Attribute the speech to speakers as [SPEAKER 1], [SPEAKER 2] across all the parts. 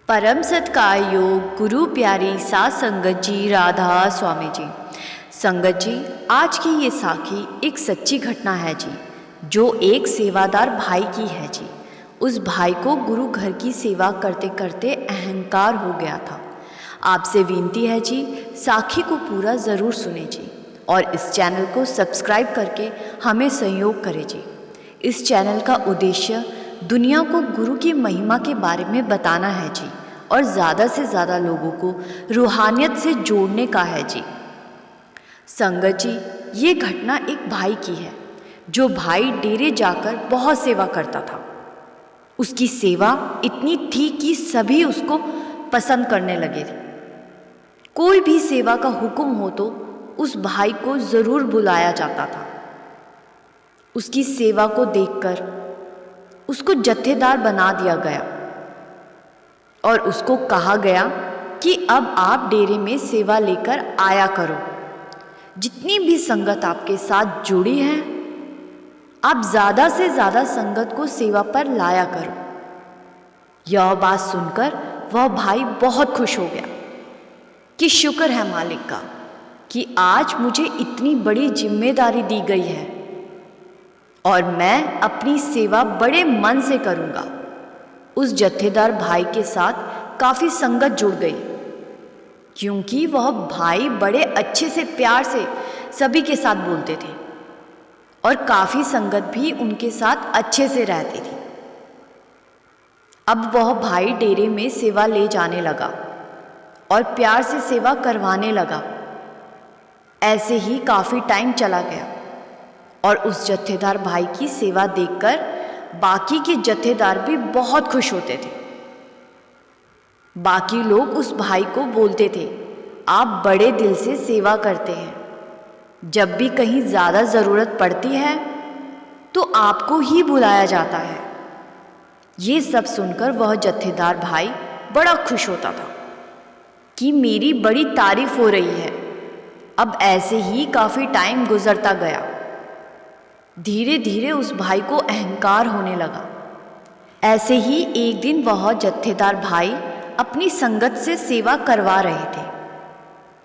[SPEAKER 1] परम सत्कार योग गुरु प्यारी सात संगत जी राधा स्वामी जी। संगत जी, आज की ये साखी एक सच्ची घटना है जी, जो एक सेवादार भाई की है जी। उस भाई को गुरु घर की सेवा करते करते अहंकार हो गया था। आपसे विनती है जी, साखी को पूरा ज़रूर सुने जी, और इस चैनल को सब्सक्राइब करके हमें सहयोग करें जी। इस चैनल का उद्देश्य दुनिया को गुरु की महिमा के बारे में बताना है जी, और ज़्यादा से ज़्यादा लोगों को रूहानियत से जोड़ने का है जी। संगत जी, ये घटना एक भाई की है, जो भाई डेरे जाकर बहुत सेवा करता था। उसकी सेवा इतनी थी कि सभी उसको पसंद करने लगे थे। कोई भी सेवा का हुक्म हो तो उस भाई को ज़रूर बुलाया जाता था। उसकी सेवा को देखकर उसको जत्थेदार बना दिया गया और उसको कहा गया कि अब आप डेरे में सेवा लेकर आया करो। जितनी भी संगत आपके साथ जुड़ी है, आप ज़्यादा से ज़्यादा संगत को सेवा पर लाया करो। यह बात सुनकर वह भाई बहुत खुश हो गया कि शुक्र है मालिक का कि आज मुझे इतनी बड़ी जिम्मेदारी दी गई है और मैं अपनी सेवा बड़े मन से करूँगा। उस जत्थेदार भाई के साथ काफ़ी संगत जुड़ गई, क्योंकि वह भाई बड़े अच्छे से प्यार से सभी के साथ बोलते थे और काफ़ी संगत भी उनके साथ अच्छे से रहती थी। अब वह भाई डेरे में सेवा ले जाने लगा और प्यार से सेवा करवाने लगा। ऐसे ही काफ़ी टाइम चला गया और उस जत्थेदार भाई की सेवा देखकर बाकी के जत्थेदार भी बहुत खुश होते थे। बाकी लोग उस भाई को बोलते थे, आप बड़े दिल से सेवा करते हैं। जब भी कहीं ज़्यादा ज़रूरत पड़ती है तो आपको ही बुलाया जाता है। ये सब सुनकर वह जत्थेदार भाई बड़ा खुश होता था कि मेरी बड़ी तारीफ हो रही है। अब ऐसे ही काफ़ी टाइम गुजरता गया। धीरे धीरे उस भाई को अहंकार होने लगा। ऐसे ही एक दिन वह जत्थेदार भाई अपनी संगत से सेवा करवा रहे थे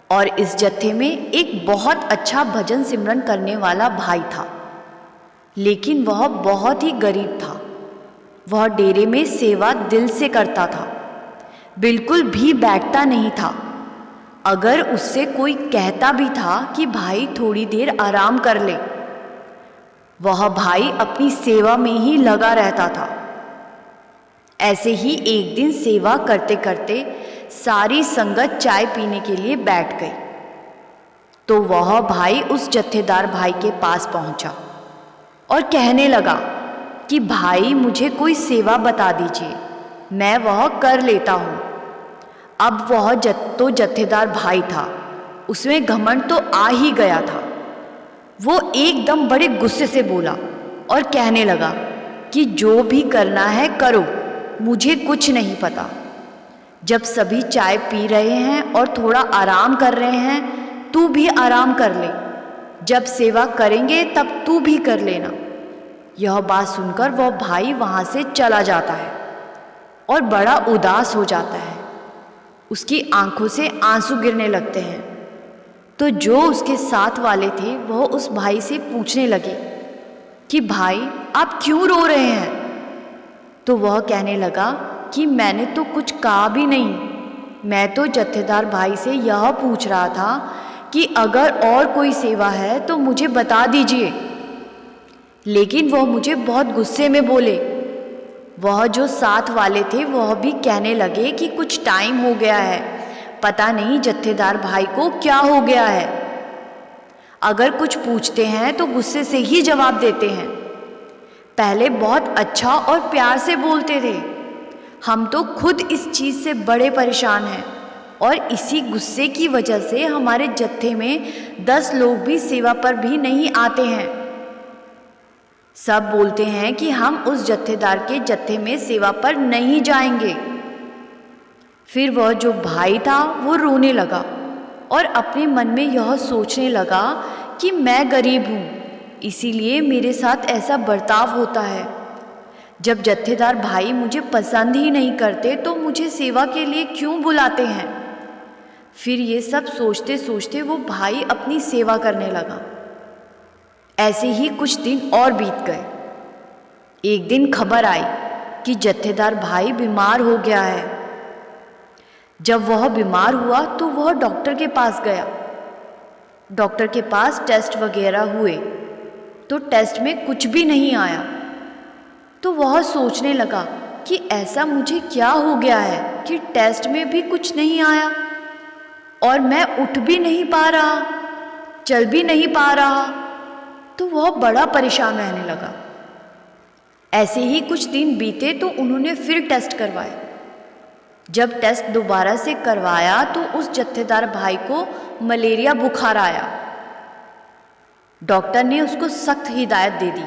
[SPEAKER 1] और इस जत्थे में एक बहुत अच्छा भजन सिमरन करने वाला भाई था, लेकिन वह बहुत ही गरीब था। वह डेरे में सेवा दिल से करता था, बिल्कुल भी बैठता नहीं था। अगर उससे कोई कहता भी था कि भाई थोड़ी देर आराम कर ले, वह भाई अपनी सेवा में ही लगा रहता था। ऐसे ही एक दिन सेवा करते करते सारी संगत चाय पीने के लिए बैठ गई, तो वह भाई उस जत्थेदार भाई के पास पहुंचा और कहने लगा कि भाई मुझे कोई सेवा बता दीजिए, मैं वह कर लेता हूँ। अब वह जत्थेदार भाई था, उसमें घमंड तो आ ही गया था। वो एकदम बड़े गुस्से से बोला और कहने लगा कि जो भी करना है करो, मुझे कुछ नहीं पता। जब सभी चाय पी रहे हैं और थोड़ा आराम कर रहे हैं, तू भी आराम कर ले। जब सेवा करेंगे तब तू भी कर लेना। यह बात सुनकर वह भाई वहाँ से चला जाता है और बड़ा उदास हो जाता है। उसकी आंखों से आंसू गिरने लगते हैं। तो जो उसके साथ वाले थे वह उस भाई से पूछने लगे कि भाई आप क्यों रो रहे हैं? तो वह कहने लगा कि मैंने तो कुछ कहा भी नहीं, मैं तो जत्थेदार भाई से यह पूछ रहा था कि अगर और कोई सेवा है तो मुझे बता दीजिए। लेकिन वह मुझे बहुत गुस्से में बोले। वह जो साथ वाले थे वह भी कहने लगे कि कुछ टाइम हो गया है, पता नहीं जत्थेदार भाई को क्या हो गया है। अगर कुछ पूछते हैं तो गुस्से से ही जवाब देते हैं। पहले बहुत अच्छा और प्यार से बोलते थे। हम तो खुद इस चीज़ से बड़े परेशान हैं और इसी गुस्से की वजह से हमारे जत्थे में 10 लोग भी सेवा पर भी नहीं आते हैं। सब बोलते हैं कि हम उस जत्थेदार के जत्थे में सेवा पर नहीं जाएंगे। फिर वह जो भाई था वो रोने लगा और अपने मन में यह सोचने लगा कि मैं गरीब हूँ, इसीलिए मेरे साथ ऐसा बर्ताव होता है। जब जत्थेदार भाई मुझे पसंद ही नहीं करते तो मुझे सेवा के लिए क्यों बुलाते हैं। फिर ये सब सोचते सोचते वो भाई अपनी सेवा करने लगा। ऐसे ही कुछ दिन और बीत गए। एक दिन खबर आई कि जत्थेदार भाई बीमार हो गया है। जब वह बीमार हुआ तो वह डॉक्टर के पास गया। डॉक्टर के पास टेस्ट वगैरह हुए तो टेस्ट में कुछ भी नहीं आया। तो वह सोचने लगा कि ऐसा मुझे क्या हो गया है कि टेस्ट में भी कुछ नहीं आया और मैं उठ भी नहीं पा रहा, चल भी नहीं पा रहा। तो वह बड़ा परेशान रहने लगा। ऐसे ही कुछ दिन बीते तो उन्होंने फिर टेस्ट करवाए। जब टेस्ट दोबारा से करवाया तो उस जत्थेदार भाई को मलेरिया बुखार आया। डॉक्टर ने उसको सख्त हिदायत दे दी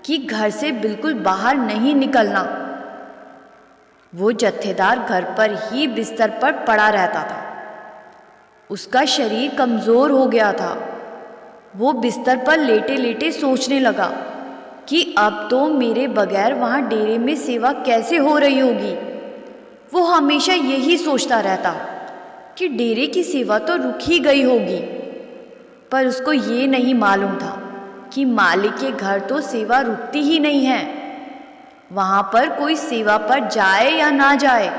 [SPEAKER 1] कि घर से बिल्कुल बाहर नहीं निकलना। वो जत्थेदार घर पर ही बिस्तर पर पड़ा रहता था। उसका शरीर कमज़ोर हो गया था। वो बिस्तर पर लेटे लेटे सोचने लगा कि अब तो मेरे बगैर वहाँ डेरे में सेवा कैसे हो रही होगी। वो हमेशा यही सोचता रहता कि डेरे की सेवा तो रुक ही गई होगी। पर उसको ये नहीं मालूम था कि मालिक के घर तो सेवा रुकती ही नहीं है। वहाँ पर कोई सेवा पर जाए या ना जाए,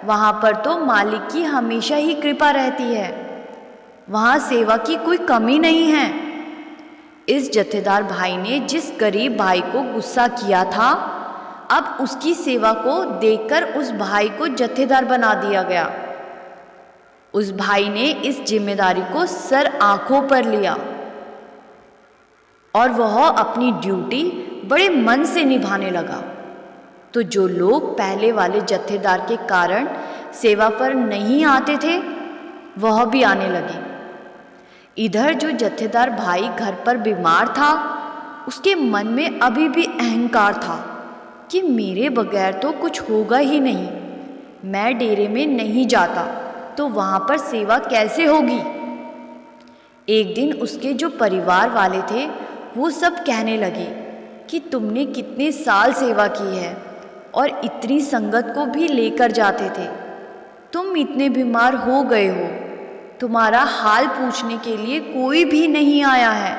[SPEAKER 1] वहाँ पर तो मालिक की हमेशा ही कृपा रहती है। वहाँ सेवा की कोई कमी नहीं है। इस जत्थेदार भाई ने जिस गरीब भाई को गुस्सा किया था, अब उसकी सेवा को देखकर उस भाई को जत्थेदार बना दिया गया। उस भाई ने इस जिम्मेदारी को सर आंखों पर लिया और वह अपनी ड्यूटी बड़े मन से निभाने लगा। तो जो लोग पहले वाले जत्थेदार के कारण सेवा पर नहीं आते थे, वह भी आने लगे। इधर जो जत्थेदार भाई घर पर बीमार था, उसके मन में अभी भी अहंकार था कि मेरे बगैर तो कुछ होगा ही नहीं। मैं डेरे में नहीं जाता तो वहाँ पर सेवा कैसे होगी। एक दिन उसके जो परिवार वाले थे वो सब कहने लगे कि तुमने कितने साल सेवा की है और इतनी संगत को भी लेकर जाते थे। तुम इतने बीमार हो गए हो, तुम्हारा हाल पूछने के लिए कोई भी नहीं आया है।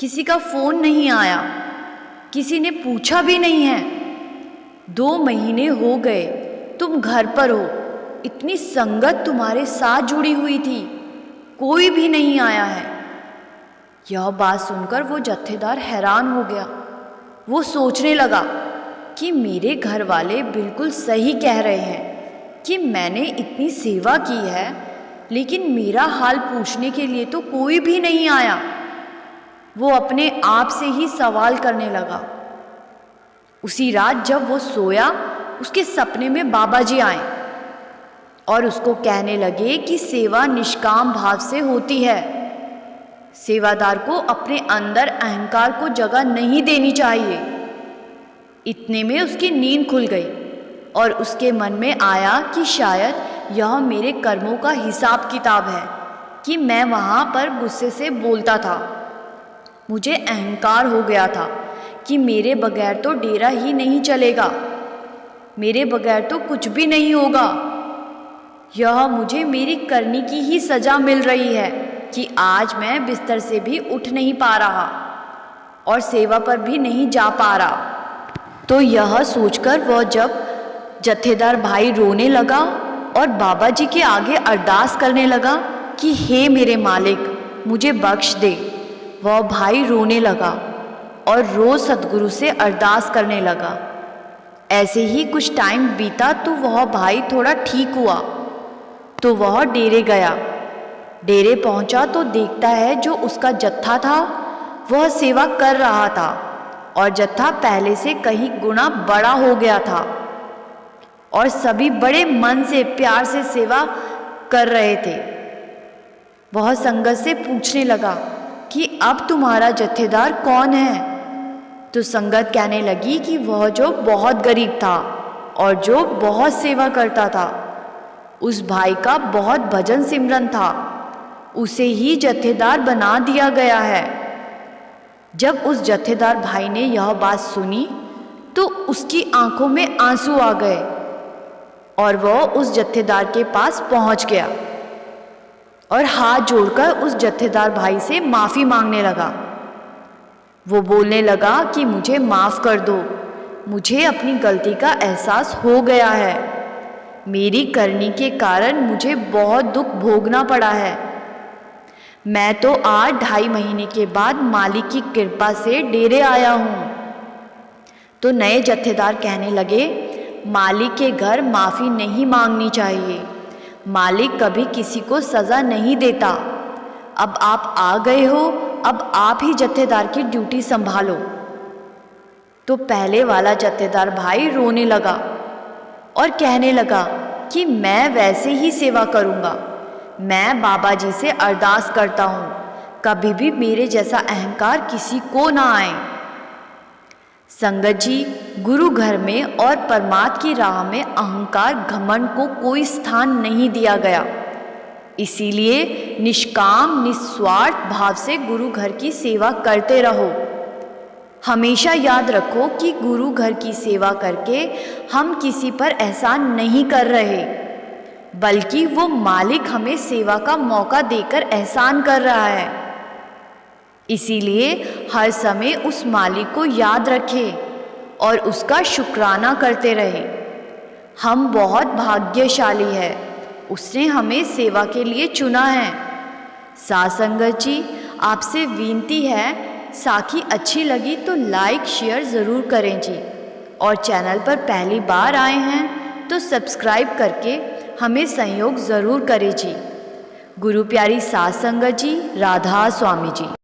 [SPEAKER 1] किसी का फ़ोन नहीं आया, किसी ने पूछा भी नहीं है। 2 महीने हो गए तुम घर पर हो, इतनी संगत तुम्हारे साथ जुड़ी हुई थी, कोई भी नहीं आया है। यह बात सुनकर वो जत्थेदार हैरान हो गया। वो सोचने लगा कि मेरे घर वाले बिल्कुल सही कह रहे हैं कि मैंने इतनी सेवा की है, लेकिन मेरा हाल पूछने के लिए तो कोई भी नहीं आया। वो अपने आप से ही सवाल करने लगा। उसी रात जब वो सोया, उसके सपने में बाबा जी आए और उसको कहने लगे कि सेवा निष्काम भाव से होती है। सेवादार को अपने अंदर अहंकार को जगह नहीं देनी चाहिए। इतने में उसकी नींद खुल गई और उसके मन में आया कि शायद यह मेरे कर्मों का हिसाब किताब है कि मैं वहाँ पर गुस्से से बोलता था। मुझे अहंकार हो गया था कि मेरे बगैर तो डेरा ही नहीं चलेगा, मेरे बगैर तो कुछ भी नहीं होगा। यह मुझे मेरी करनी की ही सज़ा मिल रही है कि आज मैं बिस्तर से भी उठ नहीं पा रहा और सेवा पर भी नहीं जा पा रहा। तो यह सोचकर वह जब जत्थेदार भाई रोने लगा और बाबा जी के आगे अरदास करने लगा कि हे मेरे मालिक, मुझे बख्श दे। वह भाई रोने लगा और रोज़ सतगुरु से अरदास करने लगा। ऐसे ही कुछ टाइम बीता तो वह भाई थोड़ा ठीक हुआ। तो वह डेरे गया। डेरे पहुंचा तो देखता है जो उसका जत्था था वह सेवा कर रहा था और जत्था पहले से कहीं गुना बड़ा हो गया था और सभी बड़े मन से प्यार से सेवा कर रहे थे। वह संगत से पूछने लगा कि अब तुम्हारा जत्थेदार कौन है। तो संगत कहने लगी कि वह जो बहुत गरीब था और जो बहुत सेवा करता था, उस भाई का बहुत भजन सिमरन था, उसे ही जत्थेदार बना दिया गया है। जब उस जत्थेदार भाई ने यह बात सुनी तो उसकी आंखों में आंसू आ गए और वह उस जत्थेदार के पास पहुंच गया और हाथ जोड़कर उस जत्थेदार भाई से माफ़ी मांगने लगा। वो बोलने लगा कि मुझे माफ़ कर दो, मुझे अपनी गलती का एहसास हो गया है। मेरी करनी के कारण मुझे बहुत दुख भोगना पड़ा है। मैं तो आज 2.5 महीने के बाद मालिक की कृपा से डेरे आया हूँ। तो नए जत्थेदार कहने लगे, मालिक के घर माफ़ी नहीं मांगनी चाहिए। मालिक कभी किसी को सज़ा नहीं देता। अब आप आ गए हो, अब आप ही जत्थेदार की ड्यूटी संभालो। तो पहले वाला जत्थेदार भाई रोने लगा और कहने लगा कि मैं वैसे ही सेवा करूँगा। मैं बाबा जी से अरदास करता हूँ, कभी भी मेरे जैसा अहंकार किसी को ना आए। संगत जी, गुरु घर में और परमात्मा की राह में अहंकार घमंड को कोई स्थान नहीं दिया गया। इसीलिए निष्काम निस्वार्थ भाव से गुरु घर की सेवा करते रहो। हमेशा याद रखो कि गुरु घर की सेवा करके हम किसी पर एहसान नहीं कर रहे, बल्कि वो मालिक हमें सेवा का मौका देकर एहसान कर रहा है। इसीलिए हर समय उस मालिक को याद रखें और उसका शुक्राना करते रहें। हम बहुत भाग्यशाली है, उसने हमें सेवा के लिए चुना है। साथ संगत जी, आपसे विनती है, साखी अच्छी लगी तो लाइक शेयर ज़रूर करें जी, और चैनल पर पहली बार आए हैं तो सब्सक्राइब करके हमें सहयोग ज़रूर करें जी। गुरु प्यारी साथ संगत जी, राधा स्वामी जी।